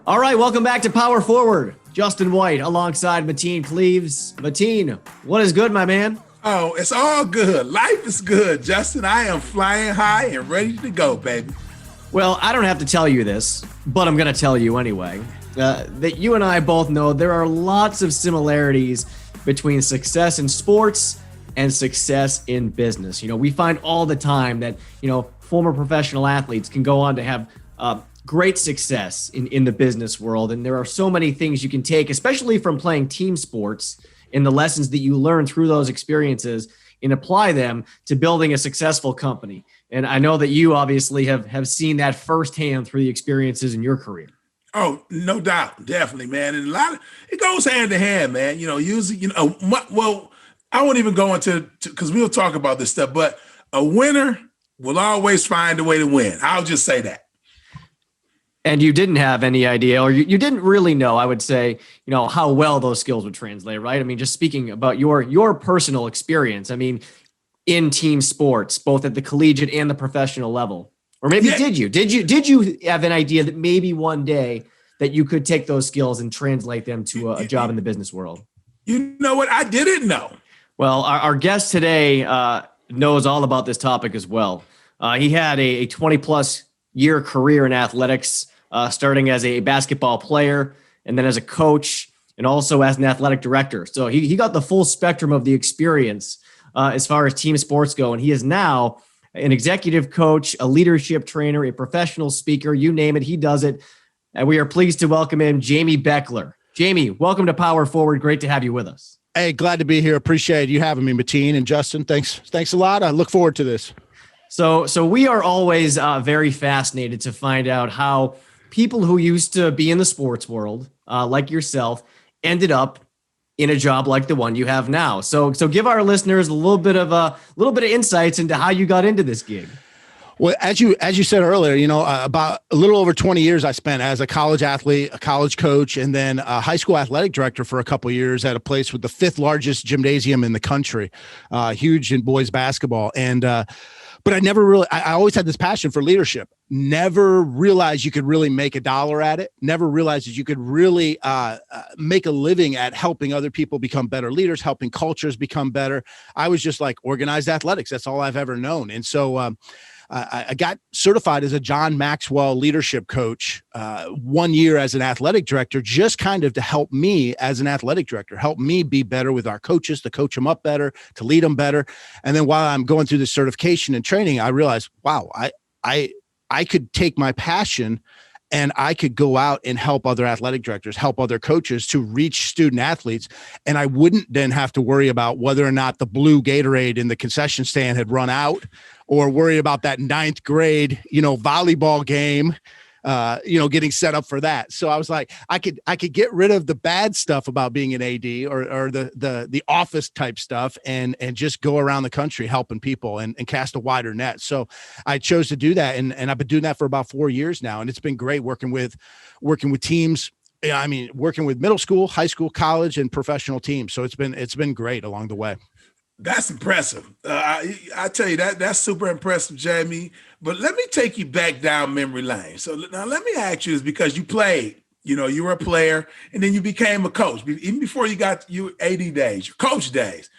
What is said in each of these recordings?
All right, welcome back to Power Forward. Justin White alongside Mateen Cleaves. Mateen, what is good, my man? Oh, it's all good. Life is good, Justin. I am flying high and ready to go, baby. Well, I don't have to tell you this, but I'm going to tell you anyway. That you and I both know there are lots of similarities between success in sports and success in business. You know, we find all the time that, former professional athletes can go on to have great success in the business world. And there are so many things you can take, especially from playing team sports, and the lessons that you learn through those experiences and apply them to building a successful company. And I know that you obviously have seen that firsthand through the experiences in your career. Oh, no doubt. Definitely, man. And it goes hand to hand, man. Usually, I won't even go into, because we'll talk about this stuff, but a winner will always find a way to win. I'll just say that. And you didn't have any idea, or you didn't really know, I would say, how well those skills would translate, right? I mean, just speaking about your personal experience, I mean, in team sports, both at the collegiate and the professional level, or maybe did you have an idea that maybe one day that you could take those skills and translate them to a job in the business world? You know what? I didn't know. Well, our guest today knows all about this topic as well. He had a 20-plus year career in athletics, starting as a basketball player and then as a coach and also as an athletic director. So he got the full spectrum of the experience as far as team sports go. And he is now an executive coach, a leadership trainer, a professional speaker, you name it, he does it. And we are pleased to welcome him, Jamy Bechler. Jamy, welcome to Power Forward. Great to have you with us. Hey, glad to be here. Appreciate you having me, Mateen and Justin. Thanks a lot. I look forward to this. So we are always very fascinated to find out how people who used to be in the sports world, like yourself, ended up in a job like the one you have now. So give our listeners a little bit of insights into how you got into this gig. Well, as you said earlier, about a little over 20 years I spent as a college athlete, a college coach, and then a high school athletic director for a couple of years at a place with the 5th largest gymnasium in the country, huge in boys basketball. And but I always had this passion for leadership. Never realized you could really make $1 at it. Never realized that you could really make a living at helping other people become better leaders, helping cultures become better. I was just like organized athletics. That's all I've ever known. And so I got certified as a John Maxwell leadership coach 1 year as an athletic director, just kind of to help me as an athletic director, help me be better with our coaches, to coach them up better, to lead them better. And then while I'm going through the certification and training, I realized, wow, I could take my passion and I could go out and help other athletic directors, help other coaches to reach student athletes. And I wouldn't then have to worry about whether or not the blue Gatorade in the concession stand had run out, or worry about that 9th grade, volleyball game, getting set up for that. So I was like, I could get rid of the bad stuff about being an AD or the office type stuff and just go around the country helping people and cast a wider net. So I chose to do that. And I've been doing that for about 4 years now. And it's been great working with teams. I mean, working with middle school, high school, college, and professional teams. So it's been great along the way. That's impressive. I tell you, that's super impressive, Jamie. But let me take you back down memory lane. So now let me ask you this, because you played, you were a player, and then you became a coach. Even before you got your AD days, your coach days,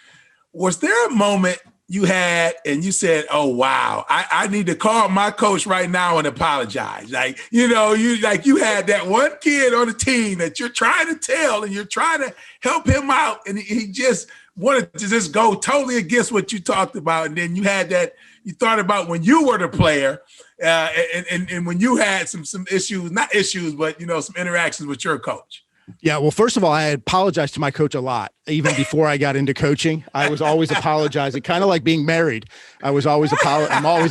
was there a moment you had and you said, oh, wow, I need to call my coach right now and apologize? Like, you had that one kid on the team that you're trying to tell and you're trying to help him out, and he just wanted to just go totally against what you talked about. And then you had that, you thought about when you were the player and when you had some issues, not issues, but, some interactions with your coach. Yeah. Well, first of all, I apologized to my coach a lot, even before I got into coaching. I was always apologizing, kind of like being married. I'm always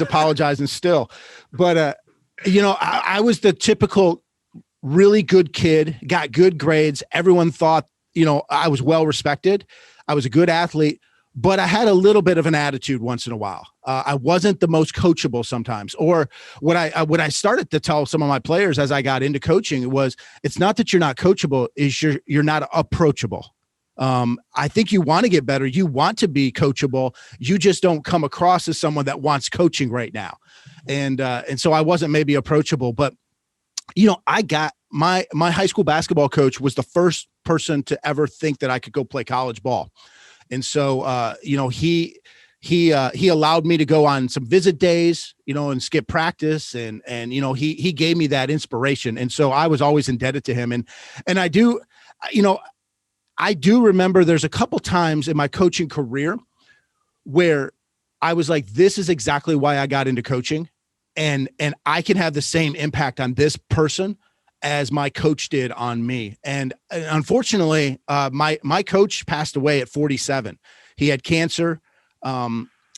apologizing still. But, I was the typical really good kid, got good grades. Everyone thought, I was well respected. I was a good athlete, but I had a little bit of an attitude once in a while. I wasn't the most coachable sometimes. Or what I started to tell some of my players as I got into coaching was, it's not that you're not coachable, is you're not approachable. I think you want to get better. You want to be coachable. You just don't come across as someone that wants coaching right now. And so I wasn't maybe approachable, but I got my high school basketball coach was the first person to ever think that I could go play college ball. And so, he allowed me to go on some visit days, and skip practice. And he gave me that inspiration. And so I was always indebted to him. And I do remember there's a couple times in my coaching career where I was like, this is exactly why I got into coaching. And I can have the same impact on this person as my coach did on me. And unfortunately, my coach passed away at 47. He had cancer.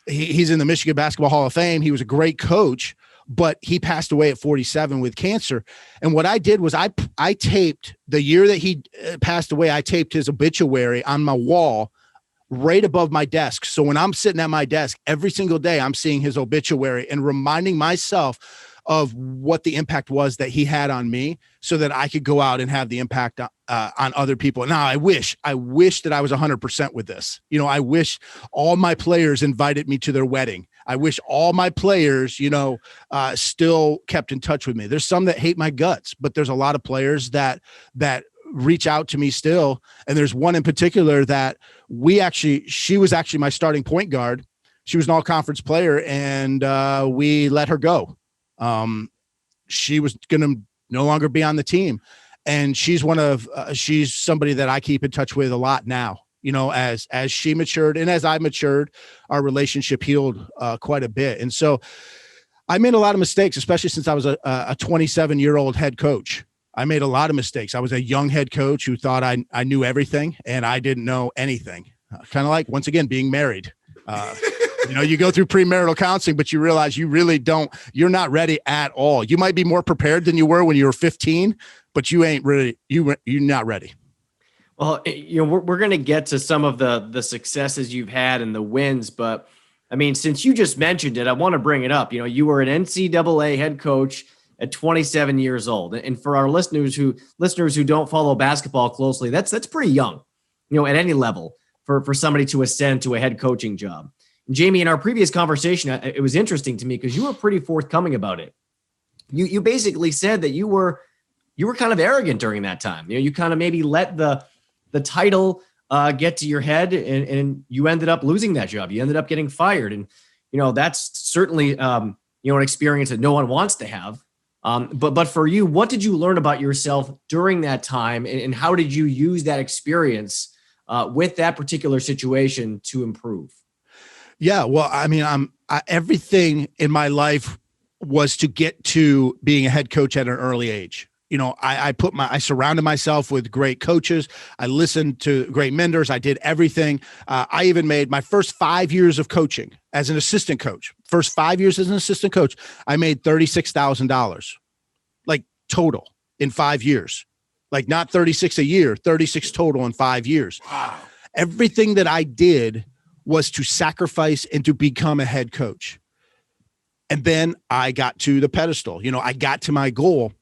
He's in the Michigan Basketball Hall of Fame. He was a great coach, but he passed away at 47 with cancer. And what I did was I taped the year that he passed away. I taped his obituary on my wall right above my desk. So when I'm sitting at my desk every single day, I'm seeing his obituary and reminding myself of what the impact was that he had on me so that I could go out and have the impact on other people. Now, I wish that I was 100% with this. I wish all my players invited me to their wedding. I wish all my players, still kept in touch with me. There's some that hate my guts, but there's a lot of players that reach out to me still. And there's one in particular that she was actually my starting point guard. She was an all-conference player, and we let her go. She was going to no longer be on the team. And she's somebody that I keep in touch with a lot now, as she matured and as I matured, our relationship healed quite a bit. And so I made a lot of mistakes, especially since I was a 27-year-old head coach. I made a lot of mistakes. I was a young head coach who thought I knew everything, and I didn't know anything. Kind of like, once again, being married. You go through premarital counseling, but you realize you really you're not ready at all. You might be more prepared than you were when you were 15, but you ain't really, you're not ready. Well, we're going to get to some of the successes you've had and the wins, but I mean, since you just mentioned it, I want to bring it up. You were an NCAA head coach at 27 years old. And for our listeners who don't follow basketball closely, that's pretty young, at any level for somebody to ascend to a head coaching job. Jamy, in our previous conversation, it was interesting to me because you were pretty forthcoming about it. You basically said that you were kind of arrogant during that time. You kind of maybe let the title get to your head, and you ended up losing that job. You ended up getting fired, and that's certainly an experience that no one wants to have. But for you, what did you learn about yourself during that time, and how did you use that experience with that particular situation to improve? Yeah, well, I mean, everything in my life was to get to being a head coach at an early age. I surrounded myself with great coaches. I listened to great mentors. I did everything. I even made my first 5 years of coaching as an assistant coach. First 5 years as an assistant coach, I made $36,000, like total in 5 years, like not 36 a year, 36 total in 5 years. Wow. Everything that I did was to sacrifice and to become a head coach. And then I got to the pedestal. I got to my goal.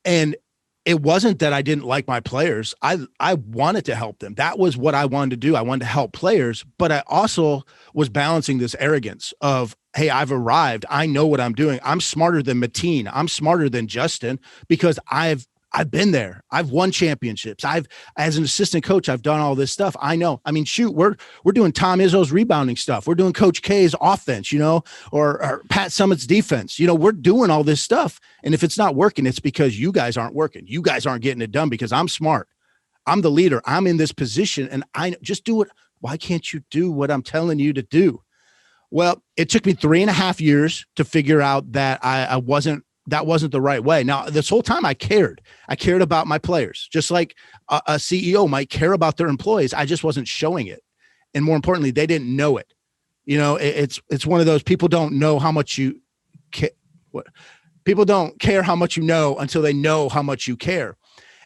And it wasn't that I didn't like my players. I wanted to help them. That was what I wanted to do. I wanted to help players, but I also was balancing this arrogance of, hey, I've arrived. I know what I'm doing. I'm smarter than Mateen. I'm smarter than Justin because I've been there. I've won championships. As an assistant coach, I've done all this stuff. I know. I mean, shoot, we're doing Tom Izzo's rebounding stuff. We're doing Coach K's offense, or Pat Summitt's defense. We're doing all this stuff. And if it's not working, it's because you guys aren't working. You guys aren't getting it done because I'm smart. I'm the leader. I'm in this position, and I just do it. Why can't you do what I'm telling you to do? Well, it took me 3.5 years to figure out that that wasn't the right way. Now, this whole time I cared about my players, just like a CEO might care about their employees. I just wasn't showing it. And more importantly, they didn't know it. It's one of those, people don't know how much you care. People don't care how much you know until they know how much you care.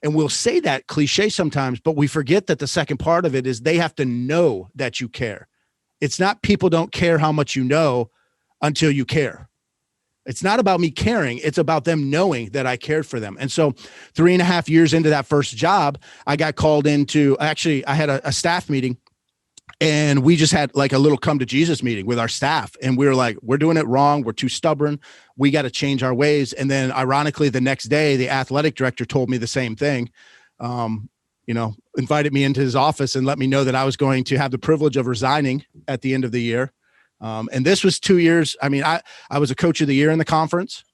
And we'll say that cliche sometimes, but we forget that the second part of it is they have to know that you care. It's not people don't care how much you know until you care. It's not about me caring. It's about them knowing that I cared for them. And so 3.5 years into that first job, I got called into, actually, I had a staff meeting, And we just had like a little come to Jesus meeting with our staff. And we were like, we're doing it wrong. We're too stubborn. We got to change our ways. And then ironically, the next day, the athletic director told me the same thing, invited me into his office and let me know that I was going to have the privilege of resigning at the end of the year. And this was 2 years. I mean, I was a coach of the year in the conference.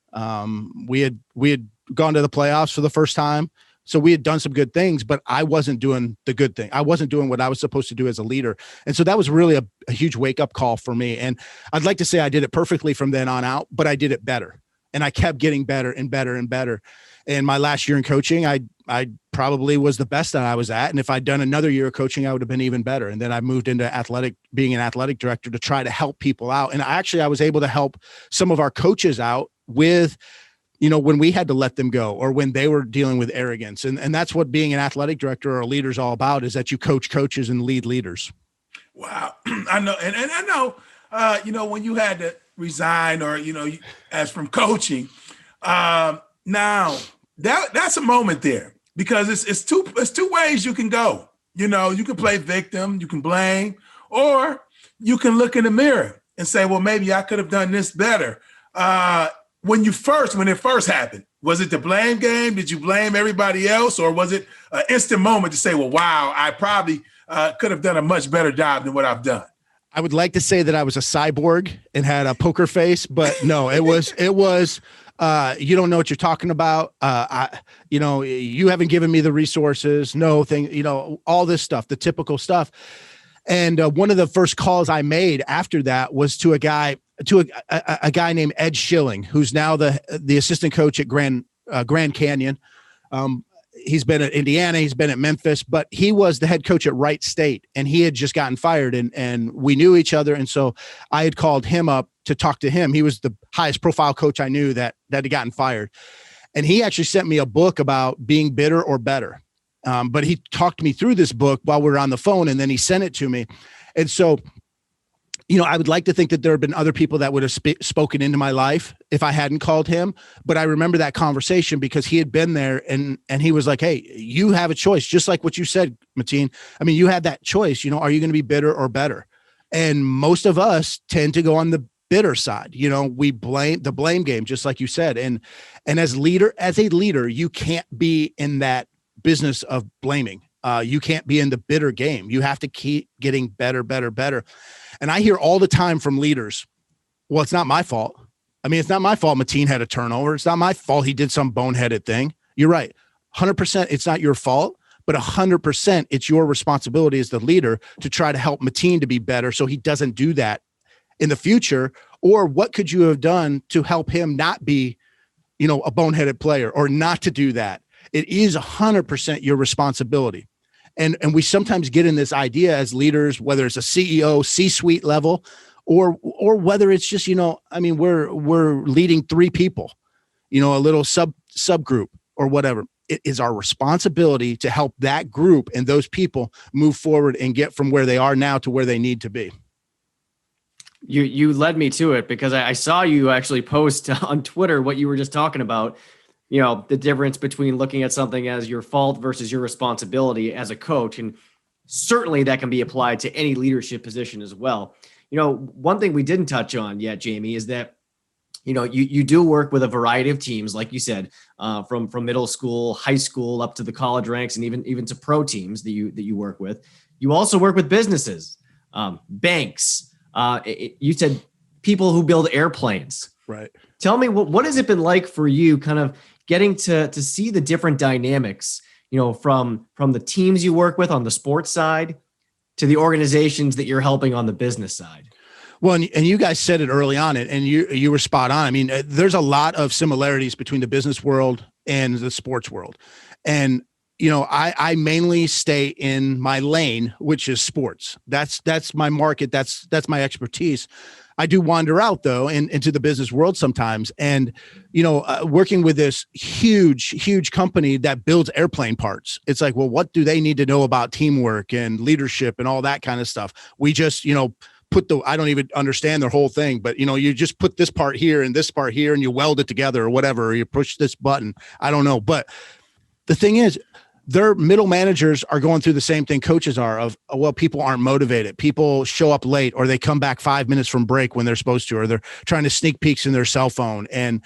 We had gone to the playoffs for the first time. So we had done some good things, but I wasn't doing the good thing. I wasn't doing what I was supposed to do as a leader. And so that was really a huge wake up call for me. And I'd like to say I did it perfectly from then on out, but I did it better. And I kept getting better and better and better. And my last year in coaching, I probably was the best that I was at. And if I'd done another year of coaching, I would have been even better. And then I moved into being an athletic director to try to help people out. And I was able to help some of our coaches out with, when we had to let them go or when they were dealing with arrogance. And that's what being an athletic director or a leader is all about, is that you coach coaches and lead leaders. Wow. I know. And I know, when you had to resign or, as from coaching, now that's a moment there because it's two ways you can go. You can play victim, you can blame, or you can look in the mirror and say, well, maybe I could have done this better. When it first happened, was it the blame game? Did you blame everybody else? Or was it an instant moment to say, well, wow, I probably could have done a much better job than what I've done? I would like to say that I was a cyborg and had a poker face, but no, it was, you don't know what you're talking about. You haven't given me the resources, all this stuff, the typical stuff. And one of the first calls I made after that was to a guy named Ed Schilling, who's now the assistant coach at Grand Canyon. He's been at Indiana, he's been at Memphis, but he was the head coach at Wright State, and he had just gotten fired, and we knew each other. And so I had called him up to talk to him. He was the highest profile coach I knew that had gotten fired. And he actually sent me a book about being bitter or better. But he talked me through this book while we were on the phone, and then he sent it to me. And so, I would like to think that there have been other people that would have spoken into my life if I hadn't called him. But I remember that conversation because he had been there and he was like, hey, you have a choice, just like what you said, Mateen. I mean, you had that choice, are you going to be bitter or better? And most of us tend to go on the bitter side. We blame the blame game, just like you said. And as a leader, you can't be in that business of blaming. You can't be in the bitter game. You have to keep getting better, better, better. And I hear all the time from leaders, well, it's not my fault. I mean, it's not my fault Mateen had a turnover. It's not my fault he did some boneheaded thing. You're right. 100% it's not your fault, but 100% it's your responsibility as the leader to try to help Mateen to be better so he doesn't do that in the future. Or what could you have done to help him not be, a boneheaded player or not to do that? It is 100% your responsibility. And we sometimes get in this idea as leaders, whether it's a CEO, C-suite level, or whether it's just, we're leading 3 people, a little subgroup or whatever. It is our responsibility to help that group and those people move forward and get from where they are now to where they need to be. You led me to it because I saw you actually post on Twitter what you were just talking about. The difference between looking at something as your fault versus your responsibility as a coach. And certainly that can be applied to any leadership position as well. One thing we didn't touch on yet, Jamy, is that, you do work with a variety of teams, like you said, from middle school, high school, up to the college ranks, and even to pro teams that you work with. You also work with businesses, banks. You said people who build airplanes. Right. Tell me, what has it been like for you kind of getting to see the different dynamics, from the teams you work with on the sports side to the organizations that you're helping on the business side? Well, and you guys said it early on, and you were spot on. I mean, there's a lot of similarities between the business world and the sports world. And, I mainly stay in my lane, which is sports. That's my market. That's my expertise. I do wander out though into the business world sometimes. And, working with this huge company that builds airplane parts. It's like, well, what do they need to know about teamwork and leadership and all that kind of stuff? We just, I don't even understand their whole thing, but you just put this part here and this part here and you weld it together or whatever, or you push this button. I don't know. But the thing is, their middle managers are going through the same thing coaches are of, well, people aren't motivated. People show up late, or they come back 5 minutes from break when they're supposed to, or they're trying to sneak peeks in their cell phone. And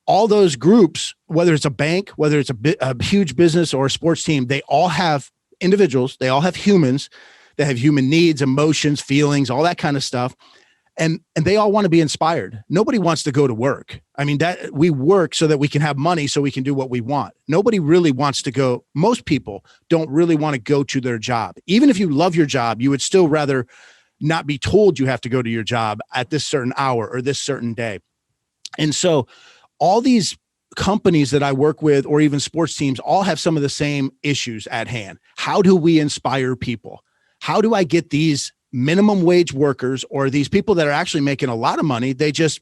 all those groups, whether it's a bank, whether it's a huge business or a sports team, they all have individuals, they all have humans, they have human needs, emotions, feelings, all that kind of stuff. And they all want to be inspired. Nobody wants to go to work. I mean, that we work so that we can have money so we can do what we want. Nobody really wants to go. Most people don't really want to go to their job. Even if you love your job, you would still rather not be told you have to go to your job at this certain hour or this certain day. And so all these companies that I work with, or even sports teams, all have some of the same issues at hand. How do we inspire people? How do I get these minimum wage workers, or these people that are actually making a lot of money, they just,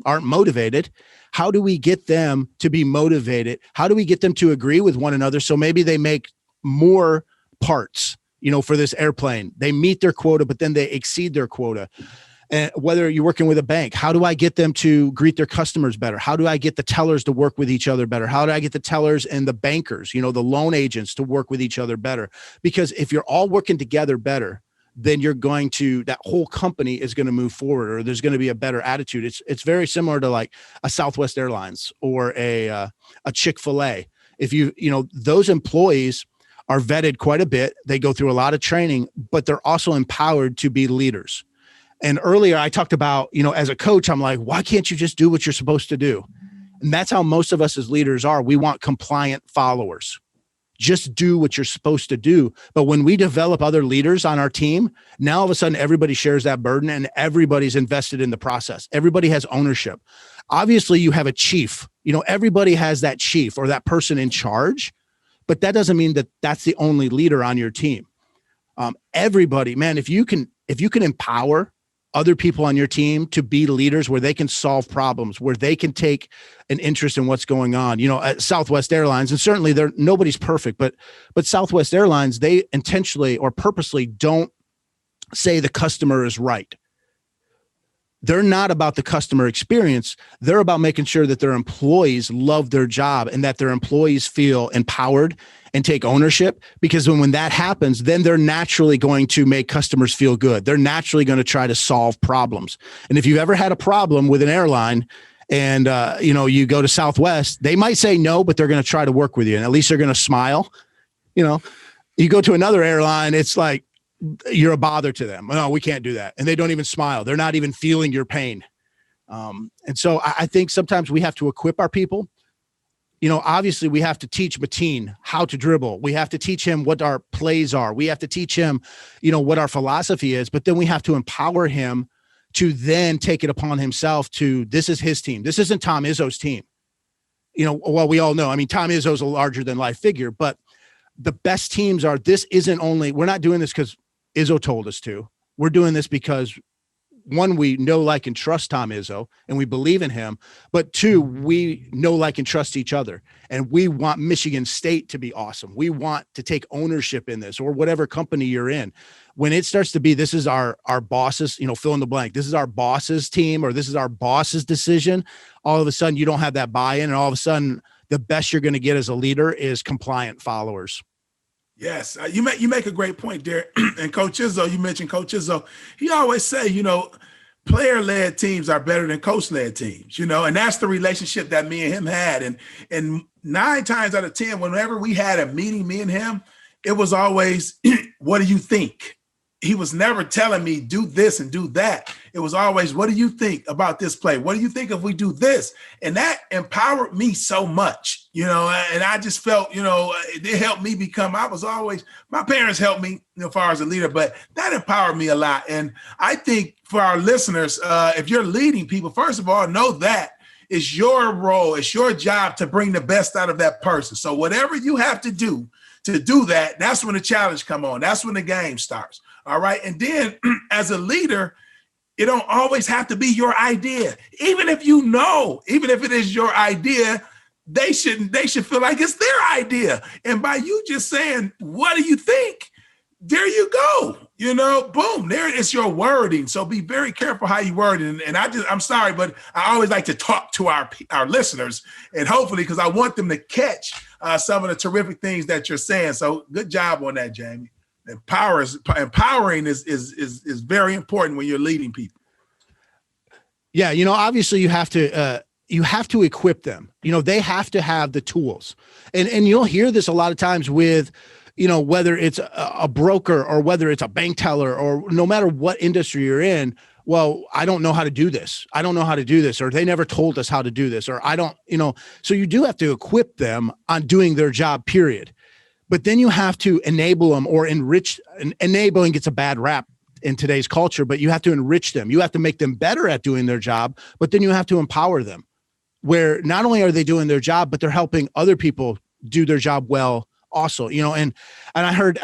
aren't motivated? How do we get them to be motivated? How do we get them to agree with one another? So maybe they make more parts, for this airplane. They meet their quota, but then they exceed their quota. And whether you're working with a bank, how do I get them to greet their customers better? How do I get the tellers to work with each other better? How do I get the tellers and the bankers, the loan agents, to work with each other better? Because if you're all working together better, then that whole company is going to move forward, or there's going to be a better attitude. It's very similar to like a Southwest Airlines or a Chick-fil-A. If those employees are vetted quite a bit, they go through a lot of training, but they're also empowered to be leaders. And earlier I talked about, as a coach, I'm like, why can't you just do what you're supposed to do? And that's how most of us as leaders are. We want compliant followers. Just do what you're supposed to do. But when we develop other leaders on our team, now all of a sudden everybody shares that burden and everybody's invested in the process. Everybody has ownership. Obviously you have a chief, everybody has that chief or that person in charge, but that doesn't mean that that's the only leader on your team. Everybody, man, if you can empower other people on your team to be leaders where they can solve problems, where they can take an interest in what's going on, at Southwest Airlines, and certainly nobody's perfect, but Southwest Airlines, they intentionally or purposely don't say the customer is right. They're not about the customer experience. They're about making sure that their employees love their job and that their employees feel empowered and take ownership, because when that happens, then they're naturally going to make customers feel good. They're naturally going to try to solve problems. And if you've ever had a problem with an airline and, you go to Southwest, they might say no, but they're going to try to work with you. And at least they're going to smile. You go to another airline, it's like, you're a bother to them. No, we can't do that. And they don't even smile. They're not even feeling your pain. And so I think sometimes we have to equip our people. Obviously we have to teach Mateen how to dribble. We have to teach him what our plays are. We have to teach him, what our philosophy is, but then we have to empower him to then take it upon himself this is his team. This isn't Tom Izzo's team. Well, we all know, Tom Izzo's a larger than life figure, but the best teams we're not doing this because Izzo told us to. We're doing this because, one, we know, like, and trust Tom Izzo, and we believe in him. But two, we know, like, and trust each other. And we want Michigan State to be awesome. We want to take ownership in this, or whatever company you're in. When it starts to be, this is our boss's, fill in the blank, this is our boss's team, or this is our boss's decision, all of a sudden you don't have that buy-in, and all of a sudden the best you're going to get as a leader is compliant followers. Yes, you make a great point, Derek. And Coach Izzo, you mentioned Coach Izzo. He always say, player-led teams are better than coach-led teams, and that's the relationship that me and him had. And 9 times out of 10, whenever we had a meeting, me and him, it was always, what do you think? He was never telling me do this and do that. It was always, what do you think about this play? What do you think if we do this? And that empowered me so much, and I just felt, it helped me become, my parents helped me as far as a leader, but that empowered me a lot. And I think for our listeners, if you're leading people, first of all, know that it's your role, it's your job to bring the best out of that person. So whatever you have to do that, that's when the challenge come on. That's when the game starts. All right. And then as a leader, it don't always have to be your idea. Even if even if it is your idea, they should feel like it's their idea. And by you just saying, what do you think? There you go. Boom, there it's your wording. So be very careful how you word it. And I'm sorry, but I always like to talk to our listeners, and hopefully, because I want them to catch some of the terrific things that you're saying. So good job on that, Jamy. Empowering is very important when you're leading people. Yeah, obviously you have to equip them. They have to have the tools, and you'll hear this a lot of times with, whether it's a broker or whether it's a bank teller or no matter what industry you're in. Well, I don't know how to do this. I don't know how to do this, or they never told us how to do this, or I don't, so you do have to equip them on doing their job, period. But then you have to enable them or enrich. Enabling gets a bad rap in today's culture, but you have to enrich them. You have to make them better at doing their job, but then you have to empower them, where not only are they doing their job, but they're helping other people do their job well also, and I heard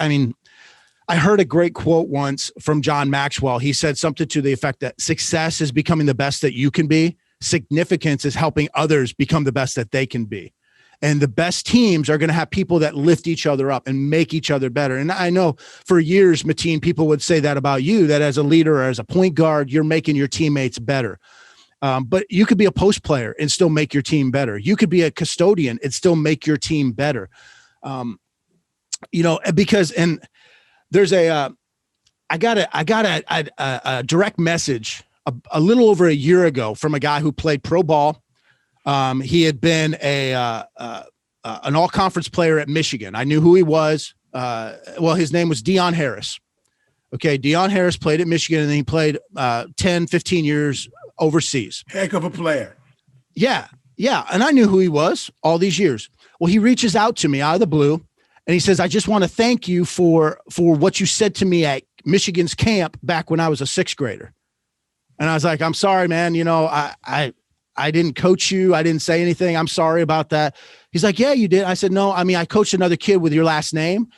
a great quote once from John Maxwell. He said something to the effect that success is becoming the best that you can be. Significance is helping others become the best that they can be. And the best teams are going to have people that lift each other up and make each other better. And I know for years, Mateen, people would say that about you, that as a leader or as a point guard, you're making your teammates better. But you could be a post player and still make your team better. You could be a custodian and still make your team better. Because there's I got a direct message a little over a year ago from a guy who played pro ball. He had been an all-conference player at Michigan. I knew who he was. His name was Deion Harris. Okay, Deion Harris played at Michigan, and then he played 10, 15 years overseas. Heck of a player. Yeah. And I knew who he was all these years. Well, he reaches out to me out of the blue, and he says, I just want to thank you for what you said to me at Michigan's camp back when I was a sixth grader. And I was like, I'm sorry, man. I didn't coach you. I didn't say anything. I'm sorry about that. He's like, yeah, you did. I said, no, I coached another kid with your last name,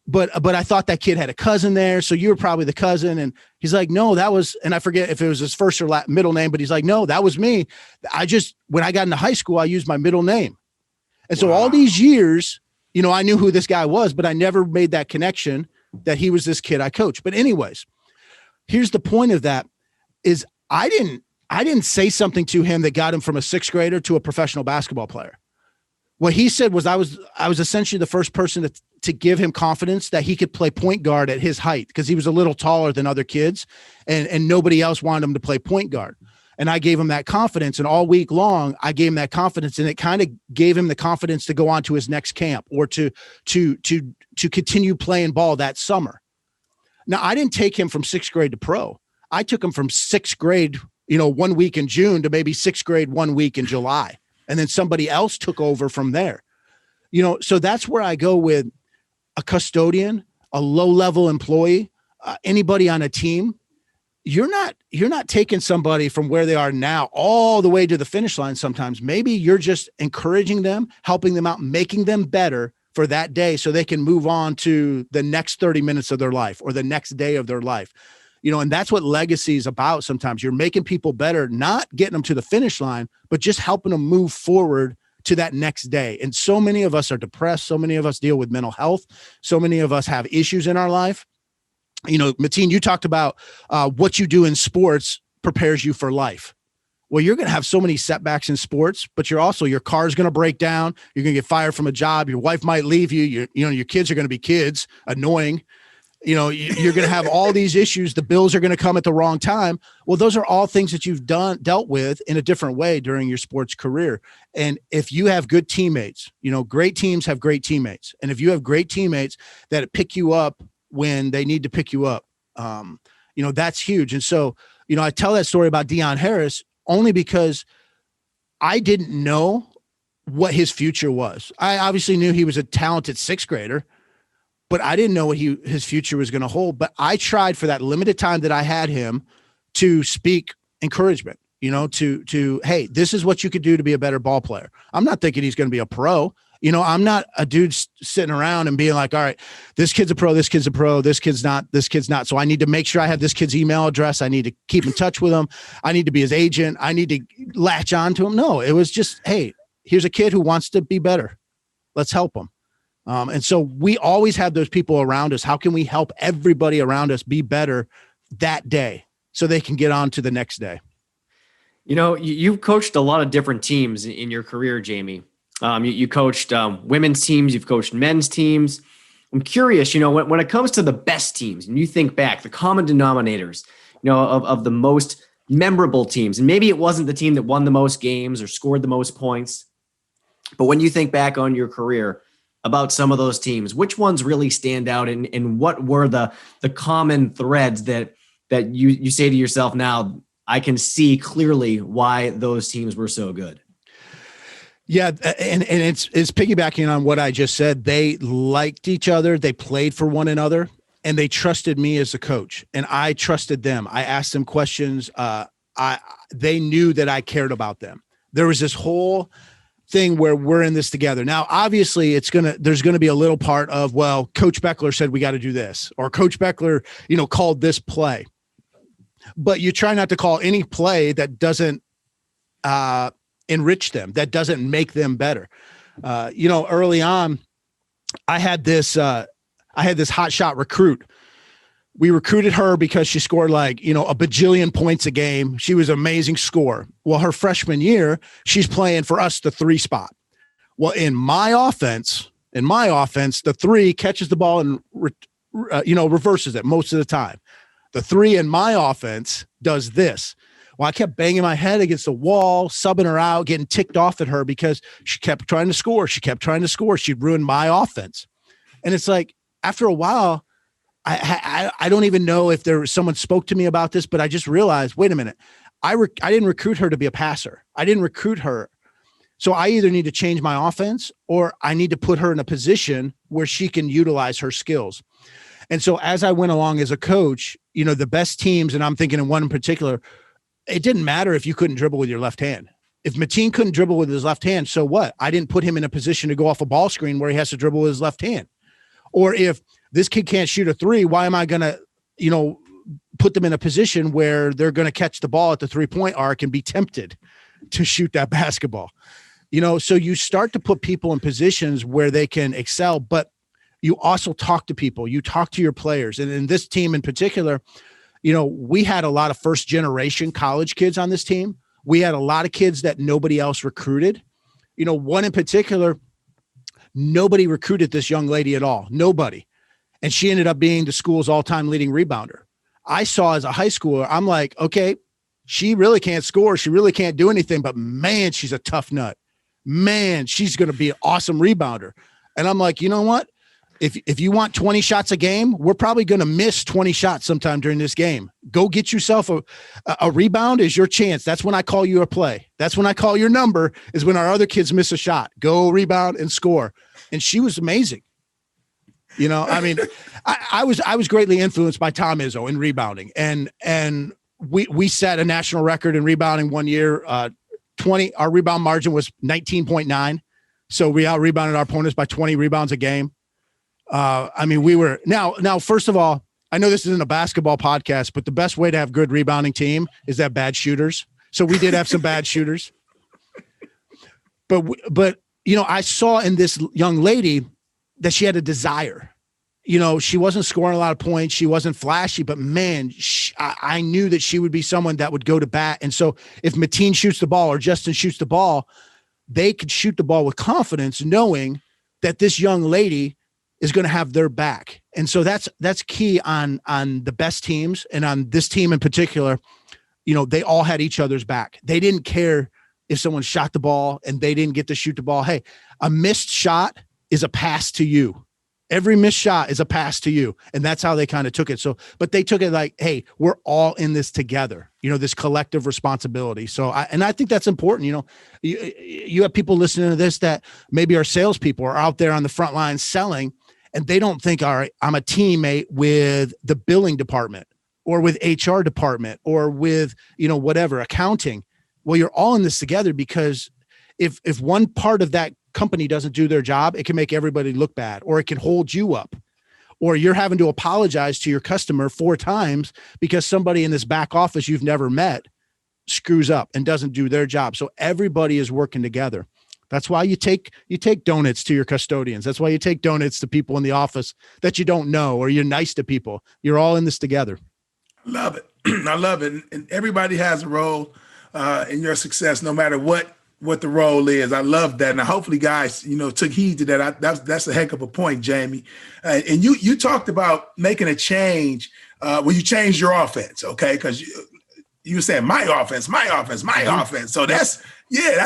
but I thought that kid had a cousin there. So you were probably the cousin. And he's like, no, that was, and I forget if it was his first or middle name, but he's like, no, that was me. When I got into high school, I used my middle name. And so all these years, I knew who this guy was, but I never made that connection that he was this kid I coached. But anyways, here's the point of that is I didn't say something to him that got him from a sixth grader to a professional basketball player. What he said was I was essentially the first person to give him confidence that he could play point guard at his height, because he was a little taller than other kids and nobody else wanted him to play point guard. And I gave him that confidence, and all week long I gave him that confidence, and it kind of gave him the confidence to go on to his next camp or to continue playing ball that summer. Now, I didn't take him from sixth grade to pro. I took him from sixth grade, 1 week in June to maybe sixth grade 1 week in July. And then somebody else took over from there. So that's where I go with a custodian, a low-level employee, anybody on a team. You're not taking somebody from where they are now all the way to the finish line. Sometimes maybe you're just encouraging them, helping them out, making them better for that day so they can move on to the next 30 minutes of their life or the next day of their life. And that's what legacy is about. Sometimes you're making people better, not getting them to the finish line, but just helping them move forward to that next day. And so many of us are depressed. So many of us deal with mental health. So many of us have issues in our life. Mateen, you talked about what you do in sports prepares you for life. Well, you're going to have so many setbacks in sports, but your car's going to break down. You're going to get fired from a job. Your wife might leave you. Your kids are going to be kids, annoying. You're going to have all these issues. The bills are going to come at the wrong time. Well, those are all things that you've dealt with in a different way during your sports career. And if you have good teammates, great teams have great teammates. And if you have great teammates that pick you up when they need to pick you up, that's huge. And so, I tell that story about Deion Harris only because I didn't know what his future was. I obviously knew he was a talented sixth grader, but I didn't know what his future was going to hold. But I tried for that limited time that I had him to speak encouragement, to, hey, this is what you could do to be a better ball player. I'm not thinking he's going to be a pro. I'm not a dude sitting around and being like, all right, this kid's a pro, this kid's a pro, this kid's not. So I need to make sure I have this kid's email address. I need to keep in touch with him. I need to be his agent. I need to latch on to him. No, it was just, hey, here's a kid who wants to be better. Let's help him. And so we always have those people around us. How can we help everybody around us be better that day so they can get on to the next day? You've coached a lot of different teams in your career, Jamy. You coached women's teams, you've coached men's teams. I'm curious, when it comes to the best teams, and you think back, the common denominators, of the most memorable teams, and maybe it wasn't the team that won the most games or scored the most points, but when you think back on your career about some of those teams, which ones really stand out, and what were the common threads that you say to yourself now, I can see clearly why those teams were so good? Yeah. And it's piggybacking on what I just said. They liked each other. They played for one another, and they trusted me as a coach, and I trusted them. I asked them questions. They knew that I cared about them. There was this whole thing where we're in this together. Now, obviously there's going to be a little part of, well, Coach Bechler said we got to do this, or Coach Bechler, called this play. But you try not to call any play that doesn't enrich them, that doesn't make them better. Early on, I had this hot shot recruit. We recruited her because she scored a bajillion points a game. She was an amazing scorer. Well, her freshman year, she's playing for us the 3 spot. Well, in my offense, the 3 catches the ball and reverses it most of the time. The 3 in my offense does this. Well, I kept banging my head against the wall, subbing her out, getting ticked off at her because she kept trying to score. She'd ruined my offense. And it's like, after a while, I don't even know if someone spoke to me about this, but I just realized, wait a minute, I didn't recruit her to be a passer. I didn't recruit her. So I either need to change my offense, or I need to put her in a position where she can utilize her skills. And so as I went along as a coach, the best teams, and I'm thinking of one in particular, it didn't matter if you couldn't dribble with your left hand. If Mateen couldn't dribble with his left hand, so what? I didn't put him in a position to go off a ball screen where he has to dribble with his left hand. Or if this kid can't shoot a 3, why am I going to, put them in a position where they're going to catch the ball at the 3-point arc and be tempted to shoot that basketball? So you start to put people in positions where they can excel, but you also talk to people, you talk to your players. And in this team in particular, we had a lot of first generation college kids on this team. We had a lot of kids that nobody else recruited. One in particular, nobody recruited this young lady at all. Nobody. And she ended up being the school's all-time leading rebounder. I saw as a high schooler, I'm like, okay, she really can't score. She really can't do anything, but man, she's a tough nut. Man, she's going to be an awesome rebounder. And I'm like, you know what? If you want 20 shots a game, we're probably going to miss 20 shots sometime during this game. Go get yourself a rebound is your chance. That's when I call you a play. That's when I call your number, is when our other kids miss a shot. Go rebound and score. And she was amazing. I was greatly influenced by Tom Izzo in rebounding. And we set a national record in rebounding one year. Our rebound margin was 19.9. So we out rebounded our opponents by 20 rebounds a game. We were now, first of all, I know this isn't a basketball podcast, but the best way to have good rebounding team is to have bad shooters. So we did have some bad shooters, but I saw in this young lady that she had a desire. She wasn't scoring a lot of points. She wasn't flashy, but man, I knew that she would be someone that would go to bat. And so if Mateen shoots the ball or Justin shoots the ball, they could shoot the ball with confidence, knowing that this young lady is going to have their back. And so that's key on the best teams, and on this team in particular. They all had each other's back. They didn't care if someone shot the ball and they didn't get to shoot the ball. Hey, a missed shot is a pass to you. Every missed shot is a pass to you. And that's how they kind of took it. So, but they took it like, hey, we're all in this together, this collective responsibility. So I think that's important. You have people listening to this that maybe are salespeople or out there on the front line selling, and they don't think, all right, I'm a teammate with the billing department or with HR department or with, whatever, accounting. Well, you're all in this together, because if one part of that company doesn't do their job, it can make everybody look bad, or it can hold you up, or you're having to apologize to your customer 4 times because somebody in this back office you've never met screws up and doesn't do their job. So everybody is working together. That's why you take donuts to your custodians. That's why you take donuts to people in the office that you don't know, or you're nice to people. You're all in this together. Love it. I love it. And everybody has a role in your success, no matter what the role is. I love that. And hopefully guys, took heed to that. That's a heck of a point, Jamie. And you talked about making a change when you changed your offense. Okay. Cause you were saying my offense. So that's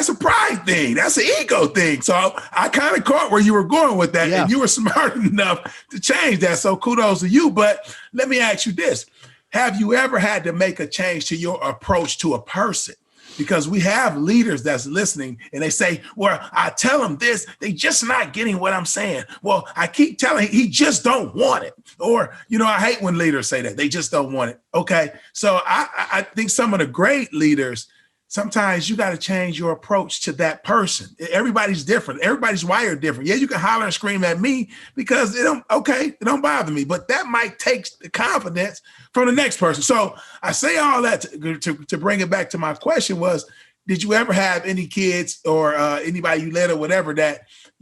a pride thing. That's an ego thing. So I kind of caught where you were going with that, and you were smart enough to change that. So kudos to you. But let me ask you this. Have you ever had to make a change to your approach to a person? Because we have leaders that's listening and they say, well, I tell them this, they just not getting what I'm saying. Well, I keep telling he just don't want it. Or, I hate when leaders say that they just don't want it. Okay. So I think some of the great leaders, sometimes you got to change your approach to that person. Everybody's different. Everybody's wired different. Yeah, you can holler and scream at me because it don't bother me, but that might take the confidence from the next person. So I say all that to bring it back to my question was, did you ever have any kids or anybody you led or whatever that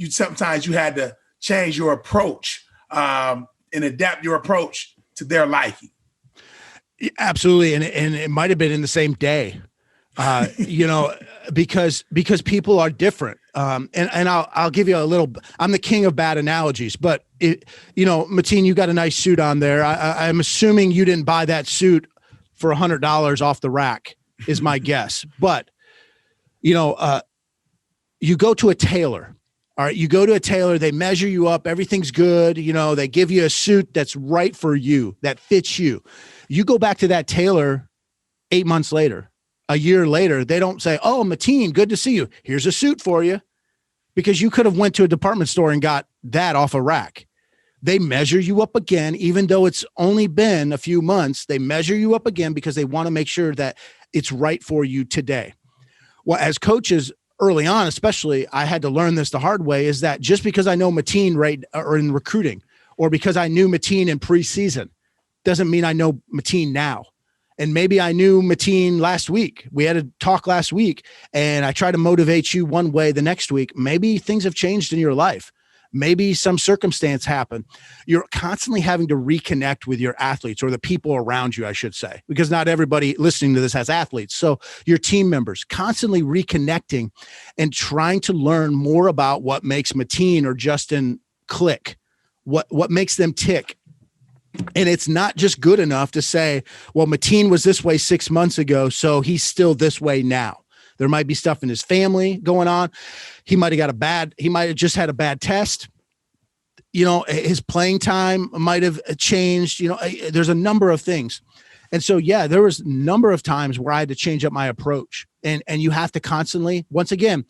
sometimes you had to change your approach and adapt your approach to their liking? Absolutely. And it might've been in the same day. Because people are different. And I'll give you I'm the king of bad analogies, but Mateen, you got a nice suit on there. I'm assuming you didn't buy that suit for $100 off the rack is my guess. But, you go to a tailor. All right. You go to a tailor, they measure you up. Everything's good. They give you a suit that's right for you, that fits you. You go back to that tailor 8 months later. A year later, they don't say, oh, Mateen, good to see you. Here's a suit for you. Because you could have went to a department store and got that off a rack. They measure you up again, even though it's only been a few months. They measure you up again because they want to make sure that it's right for you today. Well, as coaches early on, especially, I had to learn this the hard way, is that just because I know Mateen or in recruiting, or because I knew Mateen in preseason, doesn't mean I know Mateen now. And maybe I knew Mateen last week. We had a talk last week and I try to motivate you one way the next week. Maybe things have changed in your life. Maybe some circumstance happened. You're constantly having to reconnect with your athletes, or the people around you, I should say, because not everybody listening to this has athletes. So your team members constantly reconnecting and trying to learn more about what makes Mateen or Justin click, what makes them tick. And it's not just good enough to say, well, Mateen was this way 6 months ago, so he's still this way now. There might be stuff in his family going on. He might have just had a bad test. His playing time might have changed. There's a number of things. And so, there was a number of times where I had to change up my approach. And you have to constantly, once again,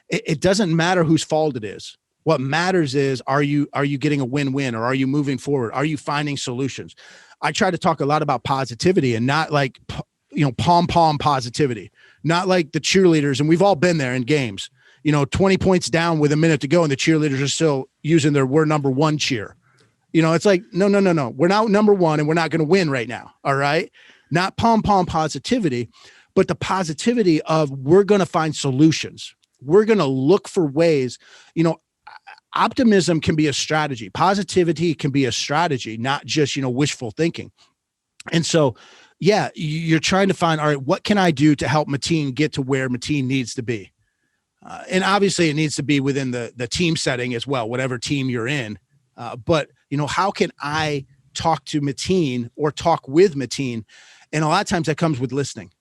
it doesn't matter whose fault it is. What matters is, are you getting a win-win, or are you moving forward? Are you finding solutions? I try to talk a lot about positivity, and not like, pom-pom positivity, not like the cheerleaders. And we've all been there in games, 20 points down with a minute to go, and the cheerleaders are still using their "we're number one" cheer. It's like, no. We're not number one, and we're not going to win right now. All right. Not pom-pom positivity, but the positivity of, we're going to find solutions. We're going to look for ways, optimism can be a strategy. Positivity can be a strategy, not just, wishful thinking. And so, you're trying to find, all right, what can I do to help Mateen get to where Mateen needs to be? And obviously it needs to be within the team setting as well, whatever team you're in. But how can I talk to Mateen or talk with Mateen? And a lot of times that comes with listening.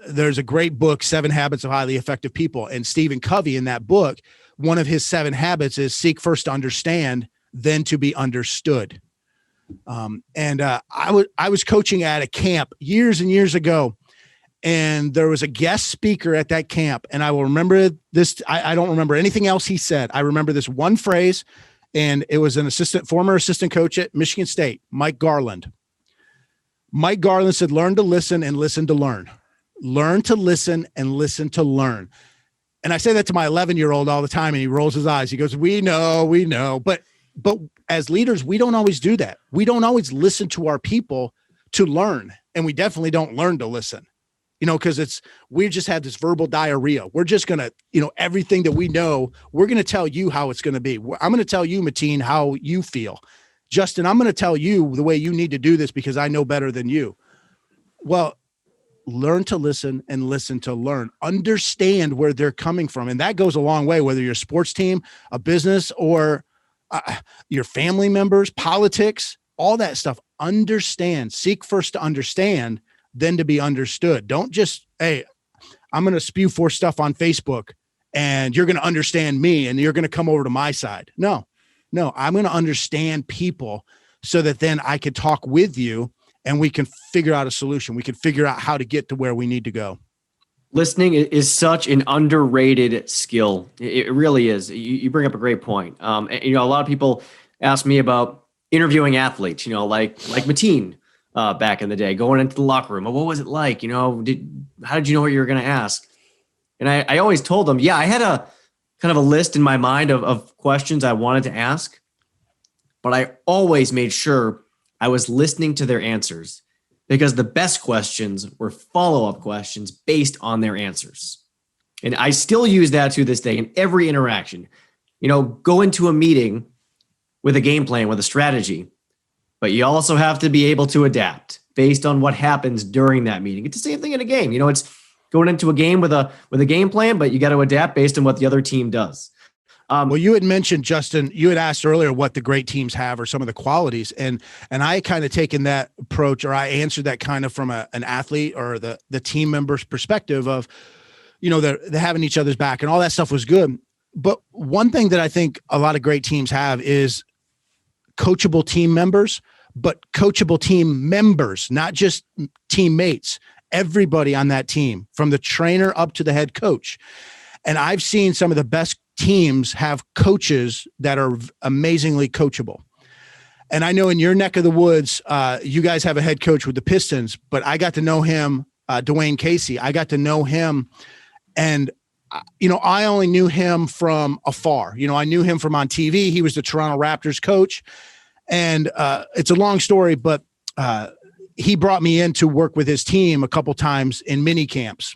There's a great book, 7 Habits of Highly Effective People. And Stephen Covey, in that book, one of his 7 habits is seek first to understand, then to be understood. I was coaching at a camp years and years ago, and there was a guest speaker at that camp. And I will remember this. I don't remember anything else he said. I remember this one phrase, and it was former assistant coach at Michigan State, Mike Garland. Mike Garland said, learn to listen and listen to learn. Learn to listen and listen to learn. And I say that to my 11-year-old all the time, and he rolls his eyes. He goes, we know. But as leaders, we don't always do that. We don't always listen to our people to learn. And we definitely don't learn to listen. because we just had this verbal diarrhea. We're just going to, everything that we know, we're going to tell you how it's going to be. I'm going to tell you, Mateen, how you feel. Justin, I'm going to tell you the way you need to do this because I know better than you. Well, learn to listen and listen to learn. Understand where they're coming from. And that goes a long way, whether you're a sports team, a business, or your family members, politics, all that stuff. Understand. Seek first to understand, then to be understood. Don't just, hey, I'm going to spew forth stuff on Facebook and you're going to understand me and you're going to come over to my side. No, I'm going to understand people so that then I could talk with you and we can figure out a solution. We can figure out how to get to where we need to go. Listening is such an underrated skill. It really is. You bring up a great point. And, a lot of people ask me about interviewing athletes, like Mateen back in the day, going into the locker room. Well, what was it like? How did you know what you were going to ask? And I always told them, I had a kind of a list in my mind of questions I wanted to ask, but I always made sure I was listening to their answers because the best questions were follow-up questions based on their answers. And I still use that to this day in every interaction. Go into a meeting with a game plan, with a strategy, but you also have to be able to adapt based on what happens during that meeting. It's the same thing in a game. It's going into a game with a game plan, but you got to adapt based on what the other team does. Well, you had mentioned, Justin, you had asked earlier what the great teams have or some of the qualities. And I kind of taken that approach, or I answered that kind of from an athlete or the team member's perspective of, they're having each other's back and all that stuff was good. But one thing that I think a lot of great teams have is coachable team members, but coachable team members, not just teammates, everybody on that team, from the trainer up to the head coach. And I've seen some of the best teams have coaches that are amazingly coachable. And I know in your neck of the woods, you guys have a head coach with the Pistons, but I got to know him, Dwayne Casey. I got to know him. And, I only knew him from afar. I knew him from on TV. He was the Toronto Raptors coach. And it's a long story, but he brought me in to work with his team a couple times in mini camps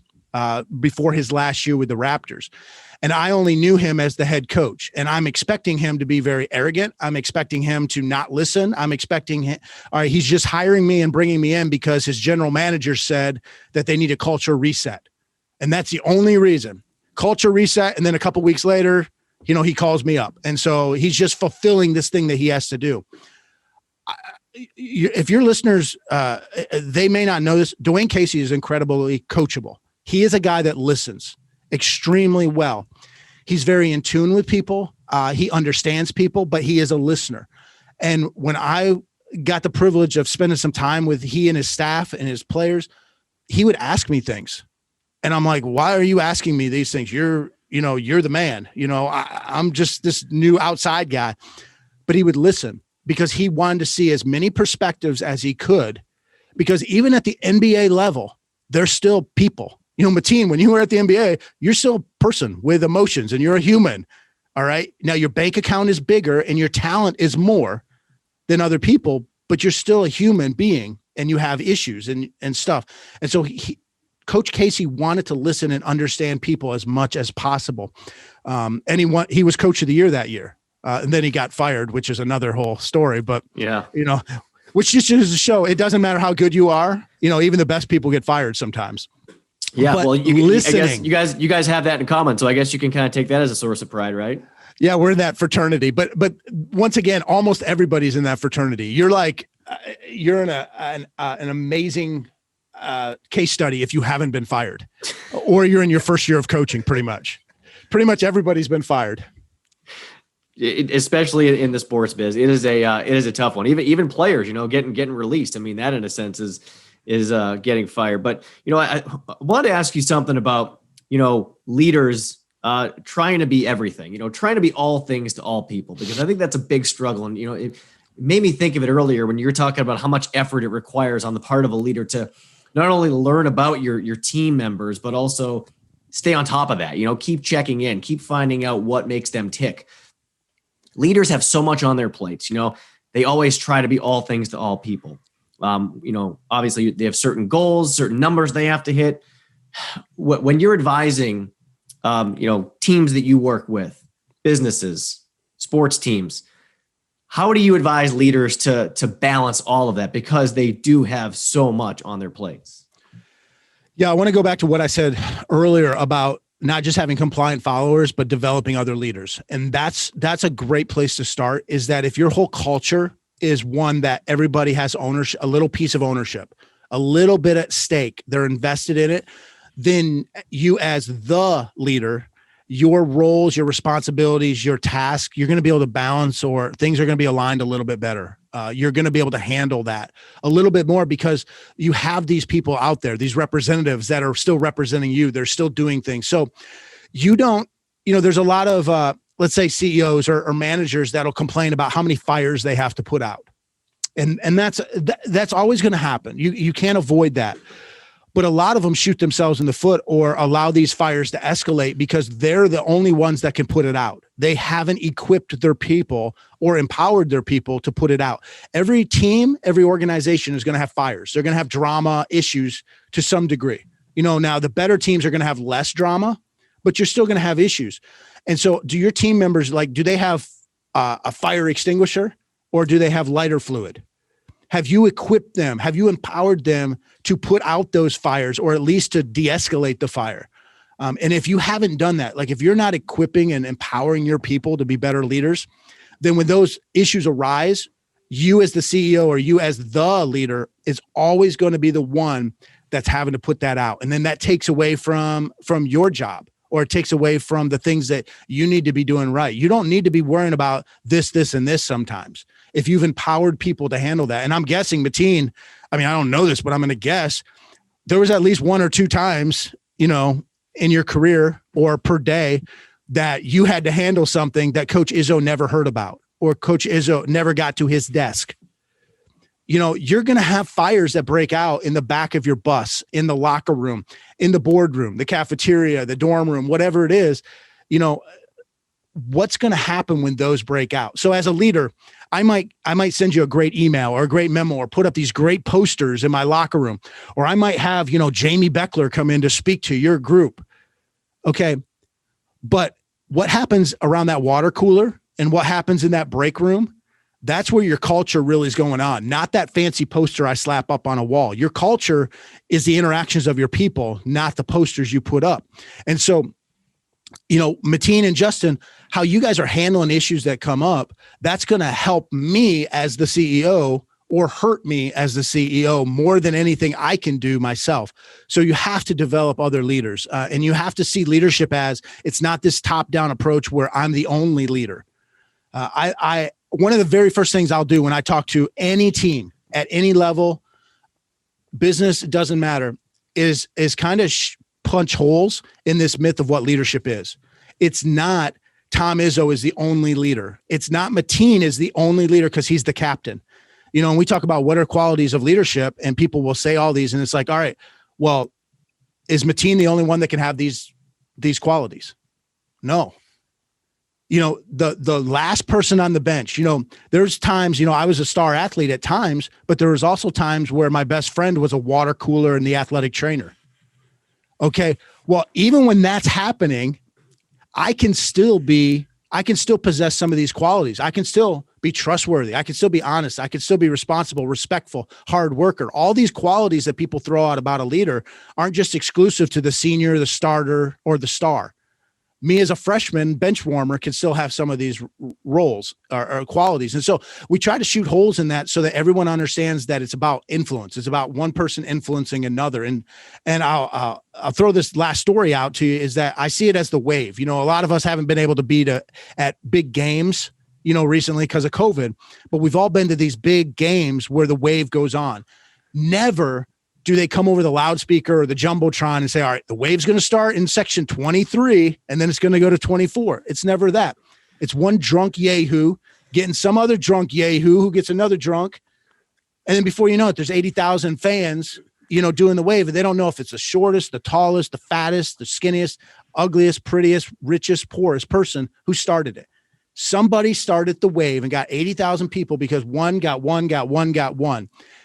before his last year with the Raptors. And I only knew him as the head coach. And I'm expecting him to be very arrogant. I'm expecting him to not listen. I'm expecting him. All right, he's just hiring me and bringing me in because his general manager said that they need a culture reset. And that's the only reason. Culture reset. And then a couple weeks later, he calls me up. And so he's just fulfilling this thing that he has to do. If your listeners, they may not know this, Dwayne Casey is incredibly coachable. He is a guy that listens extremely well. He's very in tune with people. He understands people, but he is a listener. And when I got the privilege of spending some time with he and his staff and his players, he would ask me things. And I'm like, why are you asking me these things? You're the man. I'm just this new outside guy. But he would listen because he wanted to see as many perspectives as he could. Because even at the NBA level, they're still people. Mateen, when you were at the NBA, you're still a person with emotions and you're a human. All right. Now your bank account is bigger and your talent is more than other people, but you're still a human being and you have issues and stuff. And so Coach Casey wanted to listen and understand people as much as possible. And he was coach of the year that year. And then he got fired, which is another whole story, but which just is to show it doesn't matter how good you are. Even the best people get fired sometimes. Yeah, but well, I guess you guys have that in common, so I guess you can kind of take that as a source of pride, right? Yeah, we're in that fraternity, but once again, almost everybody's in that fraternity. You're like, you're in an amazing case study if you haven't been fired, or you're in your first year of coaching. Pretty much everybody's been fired. Especially in the sports biz, it is a tough one. Even players, getting released. I mean, that in a sense is getting fired. But, I wanted to ask you something about, leaders trying to be everything, trying to be all things to all people, because I think that's a big struggle. And, it made me think of it earlier when you were talking about how much effort it requires on the part of a leader to not only learn about your team members, but also stay on top of that, keep checking in, keep finding out what makes them tick. Leaders have so much on their plates, they always try to be all things to all people. Obviously they have certain goals, certain numbers they have to hit, when you're advising, teams that you work with, businesses, sports teams, how do you advise leaders to balance all of that, because they do have so much on their plates? Yeah, I want to go back to what I said earlier about not just having compliant followers, but developing other leaders. And that's a great place to start, is that if your whole culture is one that everybody has ownership, a little piece of ownership, a little bit at stake, they're invested in it, then you as the leader, your roles, your responsibilities, your task, you're going to be able to balance, or things are going to be aligned a little bit better. You're going to be able to handle that a little bit more, because you have these people out there, these representatives that are still representing you. They're still doing things. So you don't, there's a lot of, let's say CEOs or managers that'll complain about how many fires they have to put out. And that's always going to happen. You can't avoid that. But a lot of them shoot themselves in the foot or allow these fires to escalate because they're the only ones that can put it out. They haven't equipped their people or empowered their people to put it out. Every team, every organization is going to have fires. They're going to have drama issues to some degree. Now the better teams are going to have less drama, but you're still going to have issues. And so do your team members, do they have a fire extinguisher, or do they have lighter fluid? Have you equipped them? Have you empowered them to put out those fires, or at least to de-escalate the fire? And if you haven't done that, if you're not equipping and empowering your people to be better leaders, then when those issues arise, you as the CEO or you as the leader is always going to be the one that's having to put that out. And then that takes away from your job, or it takes away from the things that you need to be doing right. You don't need to be worrying about this, and this sometimes, if you've empowered people to handle that. And I'm guessing, Mateen, I don't know this, but I'm going to guess there was at least one or two times, in your career or per day that you had to handle something that Coach Izzo never heard about, or Coach Izzo never got to his desk. You're going to have fires that break out in the back of your bus, in the locker room, in the boardroom, the cafeteria, the dorm room, whatever it is. What's going to happen when those break out? So as a leader, I might send you a great email or a great memo, or put up these great posters in my locker room, or I might have, Jamy Bechler come in to speak to your group. Okay. But what happens around that water cooler and what happens in that break room, that's where your culture really is going on. Not that fancy poster I slap up on a wall. Your culture is the interactions of your people, not the posters you put up. And so, Mateen and Justin, how you guys are handling issues that come up, that's going to help me as the CEO, or hurt me as the CEO more than anything I can do myself. So you have to develop other leaders, and you have to see leadership as, it's not this top-down approach where I'm the only leader. One of the very first things I'll do when I talk to any team at any level, business, it doesn't matter, is kind of punch holes in this myth of what leadership is. It's not Tom Izzo is the only leader. It's not Mateen is the only leader because he's the captain. And we talk about what are qualities of leadership, and people will say all these, and it's like, all right, well, is Mateen the only one that can have these qualities? No. The last person on the bench, there's times, I was a star athlete at times, but there was also times where my best friend was a water cooler and the athletic trainer. Okay. Well, even when that's happening, I can still possess some of these qualities. I can still be trustworthy. I can still be honest. I can still be responsible, respectful, hard worker. All these qualities that people throw out about a leader aren't just exclusive to the senior, the starter, or the star. Me as a freshman bench warmer can still have some of these roles or qualities. And so we try to shoot holes in that so that everyone understands that it's about influence. It's about one person influencing another. And I'll throw this last story out to you, is that I see it as the wave. A lot of us haven't been able to be at big games, recently because of COVID, but we've all been to these big games where the wave goes on. Never do they come over the loudspeaker or the Jumbotron and say, all right, the wave's going to start in section 23 and then it's going to go to 24. It's never that. It's one drunk yahoo getting some other drunk yahoo who gets another drunk. And then before you know it, there's 80,000 fans, doing the wave. And they don't know if it's the shortest, the tallest, the fattest, the skinniest, ugliest, prettiest, richest, poorest person who started it. Somebody started the wave and got 80,000 people because one got one.